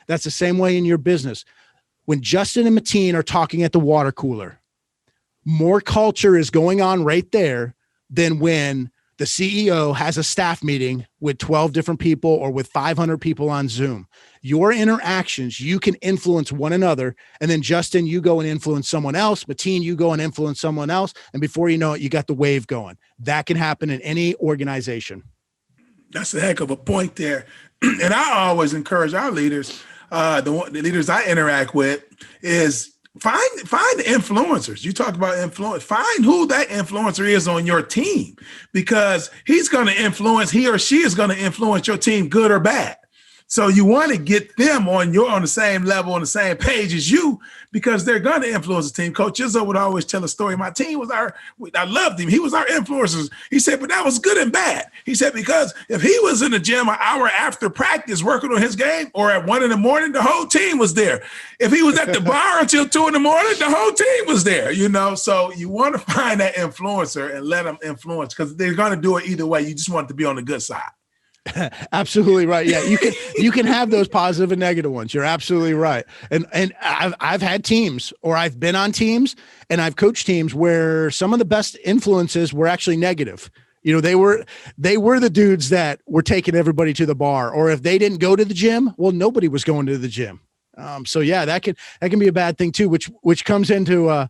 That's the same way in your business. When Justin and Mateen are talking at the water cooler, More culture is going on right there than when the CEO has a staff meeting with 12 different people or with 500 people on Zoom. Your interactions, you can influence one another. And then Justin, you go and influence someone else. Mateen, you go and influence someone else. And before you know it, you got the wave going. That can happen in any organization. That's a heck of a point there. And I always encourage our leaders, the leaders I interact with, is find the influencers. You talk about influence. Find who that influencer is on your team, because he or she is going to influence your team, good or bad. So you want to get them on the same level, on the same page as you, because they're going to influence the team. Coach Izzo would always tell a story. My team I loved him. He was our influencers. He said, but that was good and bad. He said, because if he was in the gym an hour after practice working on his game, or at 1 a.m, the whole team was there. If he was at the bar until 2 a.m, the whole team was there, So you want to find that influencer and let them influence, because they're going to do it either way. You just want it to be on the good side. Absolutely right. Yeah, you can have those positive and negative ones. You're absolutely right. And I've had teams, or I've been on teams, and I've coached teams where some of the best influences were actually negative. They were the dudes that were taking everybody to the bar, or if they didn't go to the gym, well, nobody was going to the gym. So yeah, that can be a bad thing too, which comes into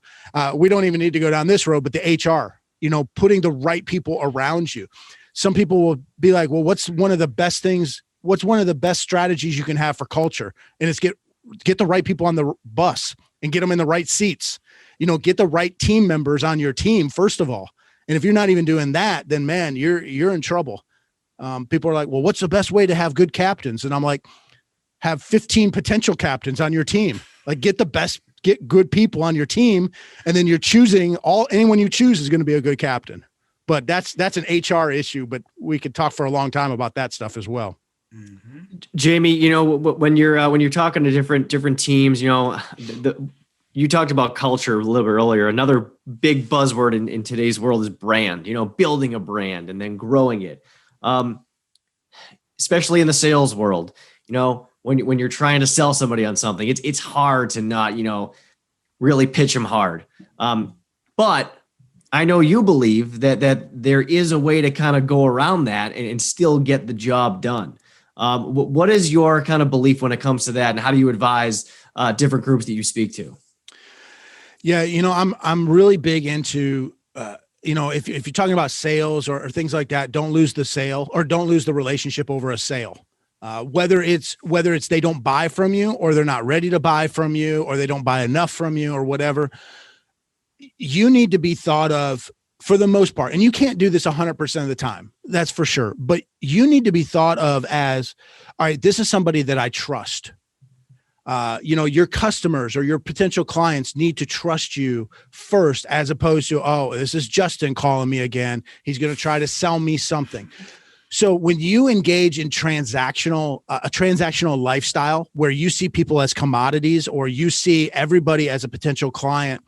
we don't even need to go down this road, but the HR, putting the right people around you. Some people will be like, well, what's one of the best strategies you can have for culture? And it's get the right people on the bus and get them in the right seats, get the right team members on your team, first of all. And if you're not even doing that, then man, you're in trouble. People are like, well, what's the best way to have good captains? And I'm like, have 15 potential captains on your team. Like, get good people on your team. And then you're choosing anyone you choose is going to be a good captain. But that's an HR issue, but we could talk for a long time about that stuff as well. Mm-hmm. Jamie, when you're talking to different teams, you talked about culture a little bit earlier. Another big buzzword in today's world is brand. Building a brand and then growing it, especially in the sales world. When you're trying to sell somebody on something, it's hard to not really pitch them hard. But I know you believe that there is a way to kind of go around that and still get the job done. What is your kind of belief when it comes to that, and how do you advise different groups that you speak to? Yeah, I'm really big into if you're talking about sales or things like that, don't lose the sale, or don't lose the relationship over a sale. Whether it's they don't buy from you, or they're not ready to buy from you, or they don't buy enough from you, or whatever. You need to be thought of, for the most part, and you can't do this 100% of the time, that's for sure, but you need to be thought of as, all right, this is somebody that I trust. Your customers or your potential clients need to trust you first, as opposed to, oh, this is Justin calling me again. He's going to try to sell me something. So when you engage in a transactional lifestyle where you see people as commodities, or you see everybody as a potential client,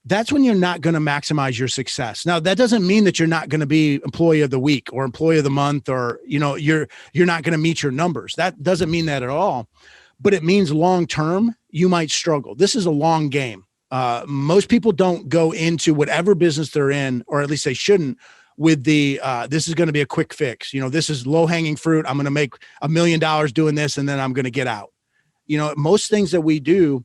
that's when you're not going to maximize your success. Now, that doesn't mean that you're not going to be employee of the week or employee of the month, or, you're not going to meet your numbers. That doesn't mean that at all, but it means long-term, you might struggle. This is a long game. Most people don't go into whatever business they're in, or at least they shouldn't, with this is going to be a quick fix. This is low-hanging fruit. I'm going to make $1 million doing this, and then I'm going to get out. Most things that we do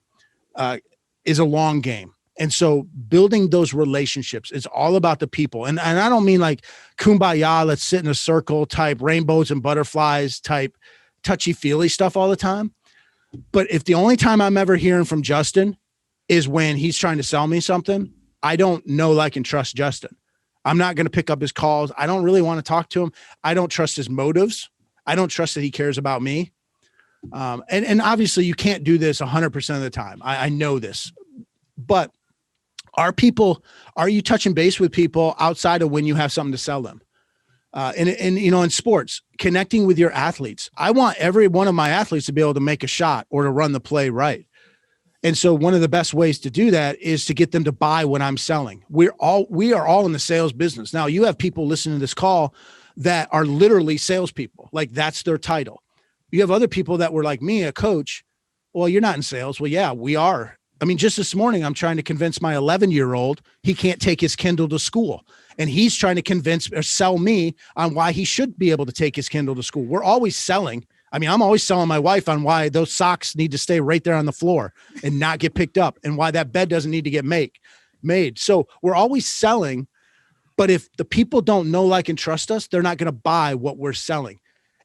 is a long game. And so building those relationships is all about the people. And I don't mean like kumbaya, let's sit in a circle type, rainbows and butterflies type, touchy-feely stuff all the time. But if the only time I'm ever hearing from Justin is when he's trying to sell me something, I don't know, like, and trust Justin. I'm not going to pick up his calls. I don't really want to talk to him. I don't trust his motives. I don't trust that he cares about me. And obviously you can't do this 100% of the time. I know this, but are you touching base with people outside of when you have something to sell them? And in sports, connecting with your athletes. I want every one of my athletes to be able to make a shot or to run the play right. And so one of the best ways to do that is to get them to buy what I'm selling. We are all in the sales business. Now, you have people listening to this call that are literally salespeople. Like, that's their title. You have other people that were like me, a coach. Well, you're not in sales. Well, yeah, we are. I mean, just this morning, I'm trying to convince my 11-year-old he can't take his Kindle to school. And he's trying to convince or sell me on why he should be able to take his Kindle to school. We're always selling. I mean, I'm always selling my wife on why those socks need to stay right there on the floor and not get picked up, and why that bed doesn't need to get made. So we're always selling. But if the people don't know, like, and trust us, they're not going to buy what we're selling.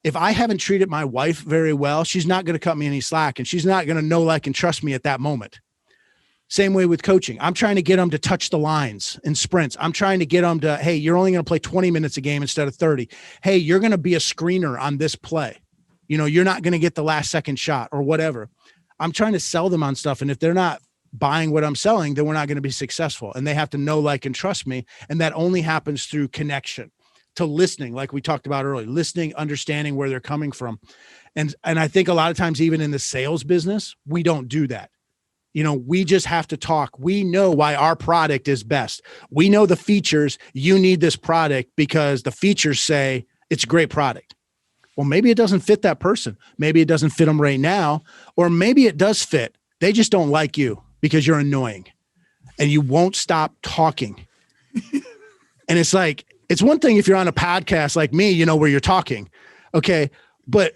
If I haven't treated my wife very well, she's not going to cut me any slack, and she's not going to know, like, and trust me at that moment. Same way with coaching. I'm trying to get them to touch the lines in sprints. I'm trying to get them to, hey, you're only going to play 20 minutes a game instead of 30. Hey, you're going to be a screener on this play. You know, you're not going to get the last second shot or whatever. I'm trying to sell them on stuff. And if they're not buying what I'm selling, then we're not going to be successful. And they have to know, like, and trust me. And that only happens through connection, to listening, like we talked about earlier, listening, understanding where they're coming from. And I think a lot of times, even in the sales business, we don't do that. You know, we just have to talk. We know why our product is best. We know the features. You need this product because the features say it's a great product. Well, maybe it doesn't fit that person. Maybe it doesn't fit them right now, or maybe it does fit. They just don't like you because you're annoying and you won't stop talking. And it's like, it's one thing if you're on a podcast like me, you know, where you're talking. Okay. But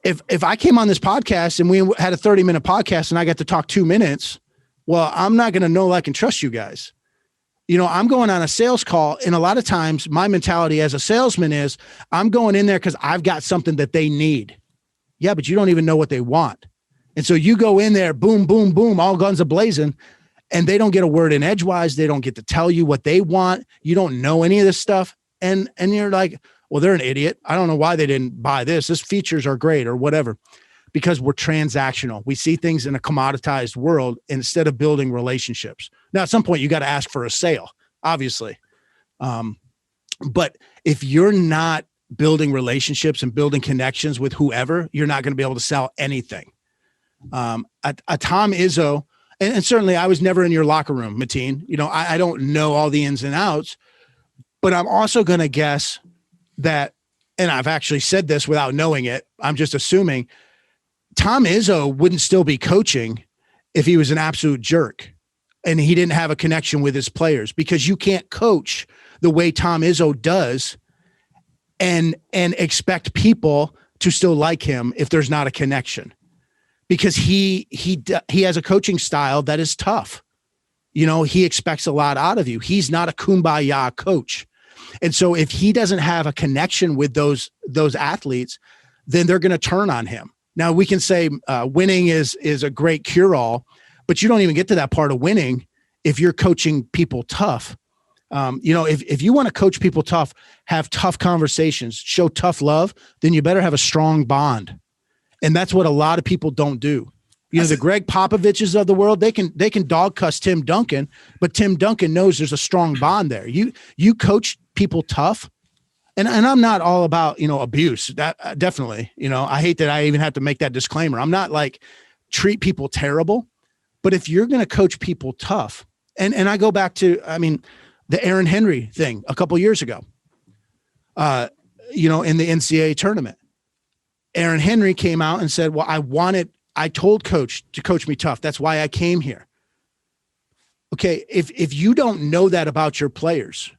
if I came on this podcast and we had a 30-minute podcast and I got to talk 2 minutes, well, I'm not going to know, like, and trust you guys. You know, I'm going on a sales call, and a lot of times my mentality as a salesman is I'm going in there because I've got something that they need. Yeah, but you don't even know what they want. And so you go in there, boom, boom, boom, all guns a-blazing, and they don't get a word in edgewise. They don't get to tell you what they want. You don't know any of this stuff. And you're like, well, they're an idiot. I don't know why they didn't buy this. This features are great or whatever, because we're transactional. We see things in a commoditized world instead of building relationships. Now, at some point you got to ask for a sale, obviously. But if you're not building relationships and building connections with whoever, you're not going to be able to sell anything. A Tom Izzo, and certainly I was never in your locker room, Mateen. You know, I don't know all the ins and outs, but I'm also going to guess that, and I've actually said this without knowing it, I'm just assuming Tom Izzo wouldn't still be coaching if he was an absolute jerk and he didn't have a connection with his players, because you can't coach the way Tom Izzo does and expect people to still like him if there's not a connection, because he has a coaching style that is tough. You know, he expects a lot out of you. He's not a kumbaya coach. And so if he doesn't have a connection with those athletes, then they're going to turn on him. Now, we can say winning is a great cure-all, but you don't even get to that part of winning if you're coaching people tough. You know, if you want to coach people tough, have tough conversations, show tough love, then you better have a strong bond. And that's what a lot of people don't do. You know, the Greg Popoviches of the world, they can dog cuss Tim Duncan, but Tim Duncan knows there's a strong bond there. You coach people tough. And I'm not all about, you know, abuse. That definitely, you know, I hate that I even have to make that disclaimer. I'm not like treat people terrible, but if you're going to coach people tough, and I go back to, I mean, the Aaron Henry thing a couple of years ago, you know, in the NCAA tournament, Aaron Henry came out and said, well, I told coach to coach me tough. That's why I came here. Okay. If you don't know that about your players,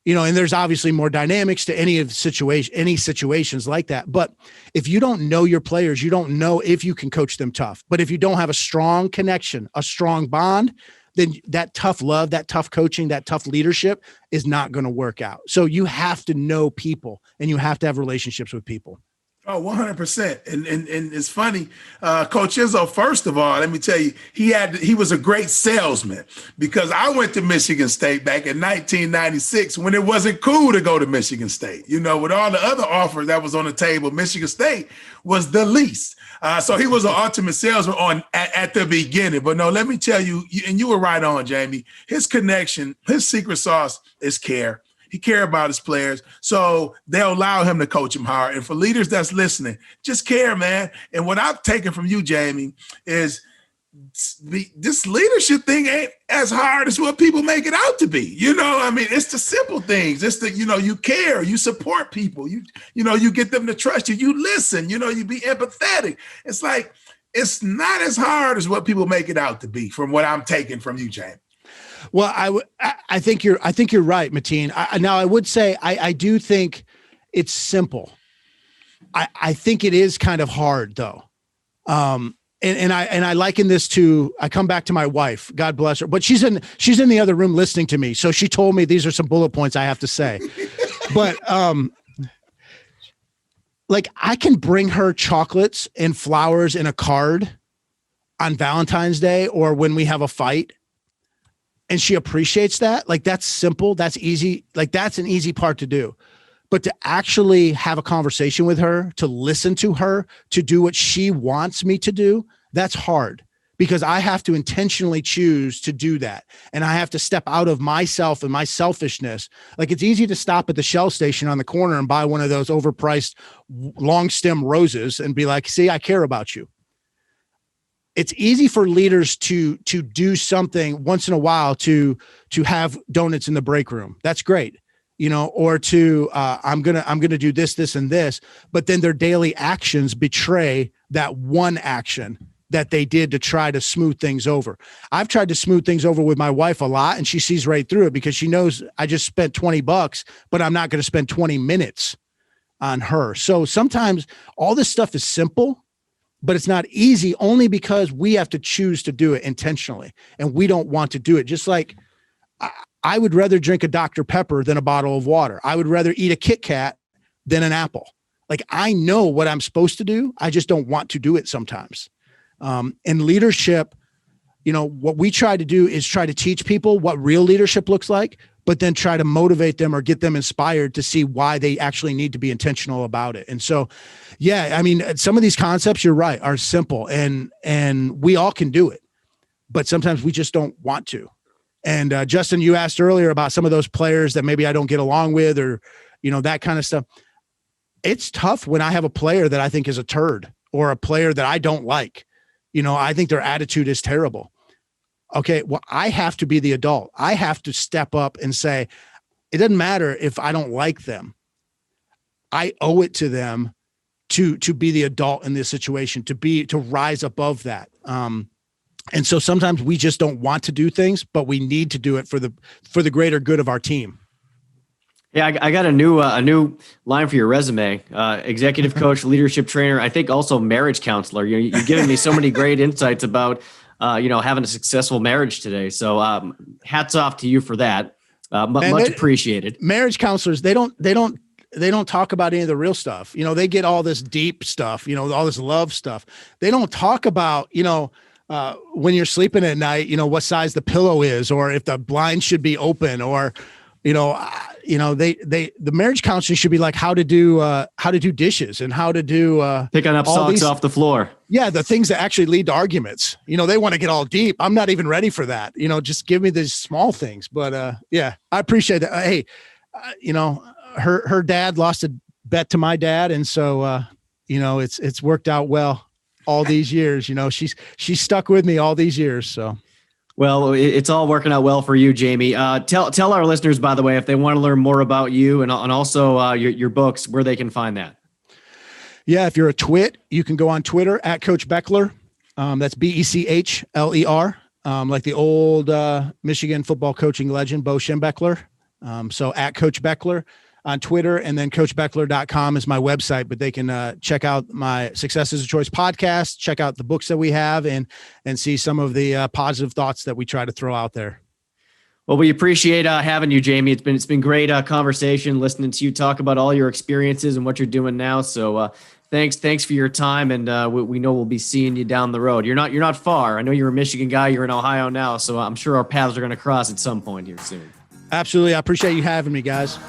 you know, and there's obviously more dynamics to any situations like that. But if you don't know your players, you don't know if you can coach them tough. But if you don't have a strong connection, a strong bond, then that tough love, that tough coaching, that tough leadership is not going to work out. So you have to know people and you have to have relationships with people. Oh, 100%. And it's funny, Coach Izzo, first of all, let me tell you, he was a great salesman, because I went to Michigan State back in 1996 when it wasn't cool to go to Michigan State. You know, with all the other offers that was on the table, Michigan State was the least. So he was an ultimate salesman at the beginning. But no, let me tell you, and you were right on, Jamie, his connection, his secret sauce is care. He cares about his players, so they'll allow him to coach him hard. And for leaders that's listening, just care, man. And what I've taken from you, Jamie, is this leadership thing ain't as hard as what people make it out to be. You know, I mean, it's the simple things. It's the, you know, you care, you support people, you know, you get them to trust you, you listen, you know, you be empathetic. It's like, it's not as hard as what people make it out to be, from what I'm taking from you, James. Well, I think you're right, Mateen. Now I would say I do think it's simple. I think it is kind of hard though. And I liken this to, I come back to my wife, God bless her, but she's in the other room listening to me. So she told me these are some bullet points I have to say, but, like I can bring her chocolates and flowers in a card on Valentine's Day or when we have a fight, and she appreciates that. Like that's simple. That's easy. Like that's an easy part to do. But to actually have a conversation with her, to listen to her, to do what she wants me to do, that's hard because I have to intentionally choose to do that. And I have to step out of myself and my selfishness. Like it's easy to stop at the Shell station on the corner and buy one of those overpriced long stem roses and be like, see, I care about you. It's easy for leaders to do something once in a while, to have donuts in the break room. That's great. Or to, I'm going to do this, this, and this, but then their daily actions betray that one action that they did to try to smooth things over. I've tried to smooth things over with my wife a lot, and she sees right through it because she knows I just spent $20, but I'm not going to spend 20 minutes on her. So sometimes all this stuff is simple, but it's not easy only because we have to choose to do it intentionally, and we don't want to do it. Just like I would rather drink a Dr. Pepper than a bottle of water. I would rather eat a Kit Kat than an apple. Like I know what I'm supposed to do. I just don't want to do it sometimes. In leadership, what we try to do is try to teach people what real leadership looks like, but then try to motivate them or get them inspired to see why they actually need to be intentional about it. And so, yeah, I mean, some of these concepts, you're right, are simple and we all can do it, but sometimes we just don't want to. And Justin, you asked earlier about some of those players that maybe I don't get along with or, that kind of stuff. It's tough when I have a player that I think is a turd or a player that I don't like. I think their attitude is terrible. Okay, well, I have to be the adult. I have to step up and say, it doesn't matter if I don't like them. I owe it to them to be the adult in this situation, to rise above that. And so sometimes we just don't want to do things, but we need to do it for the greater good of our team. Yeah, I got a new line for your resume. Executive coach, leadership trainer. I think also marriage counselor. You've given me so many great insights about having a successful marriage today. So hats off to you for that. Much appreciated. Marriage counselors, they don't talk about any of the real stuff. They get all this deep stuff. All this love stuff. They don't talk about when you're sleeping at night, what size the pillow is, or if the blind should be open, or, the marriage counseling should be like how to do dishes and how to do, picking up socks off the floor. Yeah. The things that actually lead to arguments, they want to get all deep. I'm not even ready for that. Just give me these small things, but, yeah, I appreciate that. Hey, her dad lost a bet to my dad. And so, it's worked out well. All these years, she's stuck with me all these years. So, well, it's all working out well for you, Jamy. Tell our listeners, by the way, if they want to learn more about you and also your books, where they can find that. Yeah, if you're a twit, you can go on Twitter at Coach Bechler. That's Bechler, like the old Michigan football coaching legend, Bo Schembechler. So at Coach Bechler on Twitter, and then coachbechler.com is my website, but they can check out my Success is a Choice podcast, check out the books that we have, and see some of the positive thoughts that we try to throw out there. Well, we appreciate having you, Jamy. It's been great conversation, listening to you talk about all your experiences and what you're doing now. So thanks for your time, and we know we'll be seeing you down the road. You're not far. I know you're a Michigan guy. You're in Ohio now, so I'm sure our paths are going to cross at some point here soon. Absolutely. I appreciate you having me, guys.